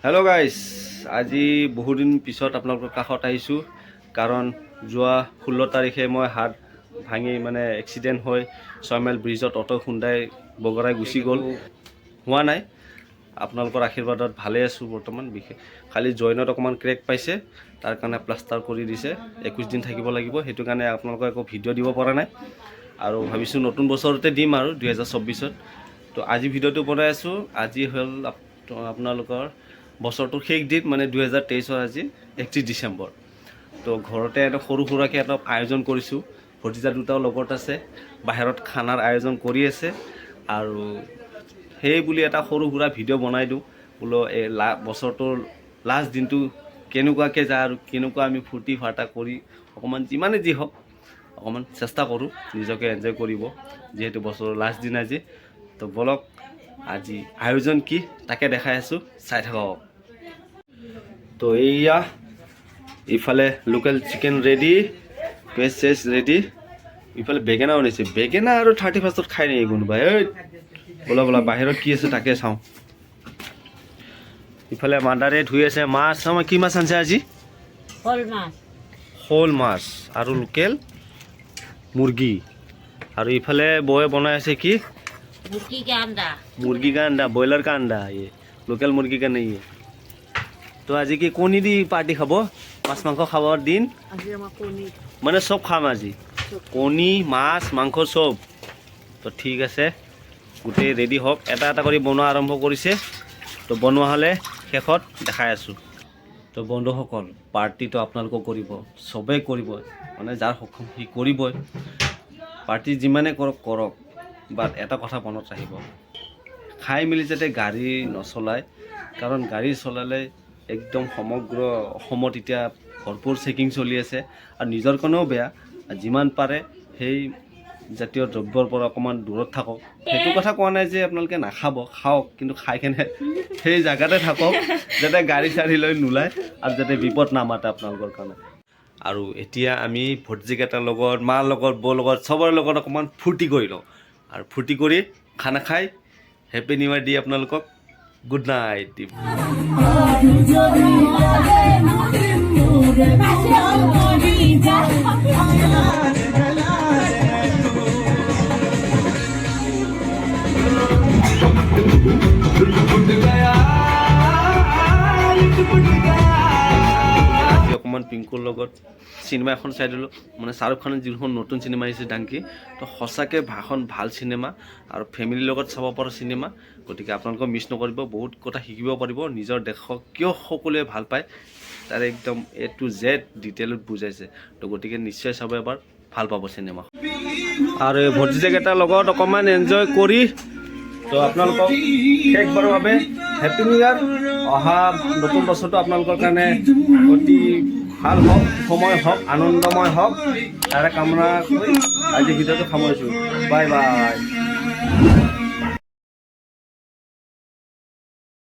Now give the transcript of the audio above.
hello guys আজি বহুদিন পিছত আপোনালোকৰ কাষত আহিছোঁ কাৰণ যোৱা 16 তাৰিখে মই হাত ভাঙি মানে এক্সিডেন্ট হৈ 6 মাইল ব্ৰিজত অটো খুন্দাই বগৰাই গুচি গ'ল হোৱা নাই আপোনালোকৰ আশীৰ্বাদত ভালে আছোঁ বৰ্তমান বিশেষ খালি জইনত অকমান ক্ৰেক পাইছে তাৰ কাৰণে প্লাষ্টাৰ কৰি দিছে 21 দিন থাকিব লাগিব হেতু কাৰণে আপোনালোকক একো ভিডিও দিব পৰা নাই আৰু ভাবিছোঁ নতুন বছৰতে দিম আৰু 2024ত তো আজি ভিডিওটো বনাই আছোঁ আজি হল আপোনালোকৰ বছৰটোৰ শেষ দিন মানে 2023 আজি 31 ডিসেম্বৰ তো ঘৰতে এটা সৰু সুৰাকে এটা আয়োজন কৰিছোঁ ভতিজা দুটাও লগত আছে বাহিৰত খানাৰ আয়োজন কৰি আছে আৰু সেই বুলি এটা সৰু সুৰা ভিডিও বনাই দিওঁ বোলো এই বছৰটোৰ লাষ্ট দিনটো কেনেকুৱাকে যায় আৰু কেনেকুৱা আমি ফুৰ্তি ফাটা কৰি অকমান যিমানে যি হওক অকমান চেষ্টা কৰোঁ নিজকে এনজয় কৰিব যেহেতু বছৰৰ লাষ্ট দিন আজি তো বলক আজি আয়োজন কি তাকে দেখাই আছো চাই থাকক তো এইয়া ইফালে লোকেল চিকেন ৰেডি পেছেছ ৰেডি ইফালে বেগেনা আনিছে বেগেনা আৰু 31ত খাই নাই কোনোবাই এই বলা বলা বাহিৰত কি আছে তাকে চাওঁ ইফালে মাদাৰে ধুই আছে মাছ আমাৰ কি মাছ আনছে আজি শ'ল মাছ আৰু লোকেল মুৰ্গী আৰু ইফালে বয়ে বনাই আছে কি मुर्गी का अंडा बॉयलर का अंडा ये लोकल मुर्गी का नहीं है तो आज की कोनी दी पार्टी खाबो माছ মাংস খাবৰ দিন মানে সব খাম আজি কোনি মাছ মাংস সব তো ঠিক আছে গুটে ৰেডি হওক এটা এটা কৰি বনোৱা আৰম্ভ কৰিছে তো বনোৱা হলে শেষত দেখাই আছো তো বন্ধুসকল পাৰ্টিটো আপোনালোকক কৰিব সবে কৰিব মানে যাৰ সক্ষম হি কৰিবই পাৰ্টি যিমানে কৰক বাট এটা কথা মনত ৰাখিব খাই মিলি যাতে গাড়ী নচলায় কাৰণ গাড়ী চলালে একদম সমগ্ৰ অসমত এতিয়া ভৰপূৰ চেকিং চলি আছে আৰু নিজৰ কাৰণেও বেয়া যিমান পাৰে সেই জাতীয় দ্ৰব্যৰ পৰা অকমান দূৰত থাকক সেইটো কথা কোৱা নাই যে আপোনালোকে নাখাব খাওক কিন্তু খাই কেনে সেই জায়গাতে থাকক যাতে গাড়ী চাৰি লৈ নোলায় আৰু যাতে বিপদ নামাতে আপোনালোকৰ কাৰণে আৰু এতিয়া আমি ভৰ্জিকেটাৰ লগত মাৰ লগত বৌ লগত চবৰ লগত অকমান ফূৰ্তি কৰি লওঁ আৰু ফূৰ্তি কৰি খানা খাই হেপী নিউ ইয়াৰ দি আপোনালোকক গুড নাইট দিম অকমান পিংকুৰ লগত চিনেমা এখন চাই দিলোঁ মানে শাহৰুখ খানৰ যিখন নতুন চিনেমা আহিছে ডাংকি তো সঁচাকৈ ভাষণ ভাল চিনেমা আৰু ফেমিলিৰ লগত চাব পৰা চিনেমা গতিকে আপোনালোকক মিছ নকৰিব বহুত কথা শিকিব পাৰিব নিজৰ দেশক কিয় সকলোৱে ভাল পায় তাৰ একদম A to Z ডিটেইলত বুজাইছে তো গতিকে নিশ্চয় চাব এবাৰ ভাল পাব চিনেমা আৰু ভতিজাকেইটাৰ লগত অকণমান এনজয় কৰি তো আপোনালোকক শেষবাৰৰ বাবে হেপী নিউ ইয়াৰ অহা নতুন বছৰটো আপোনালোকৰ কাৰণে অতি ভাল হওক সময় হওক আনন্দময় হওক তাৰে কামনা কৰি আজি ভিডিঅ'টো সামৰিছোঁ বাই বাই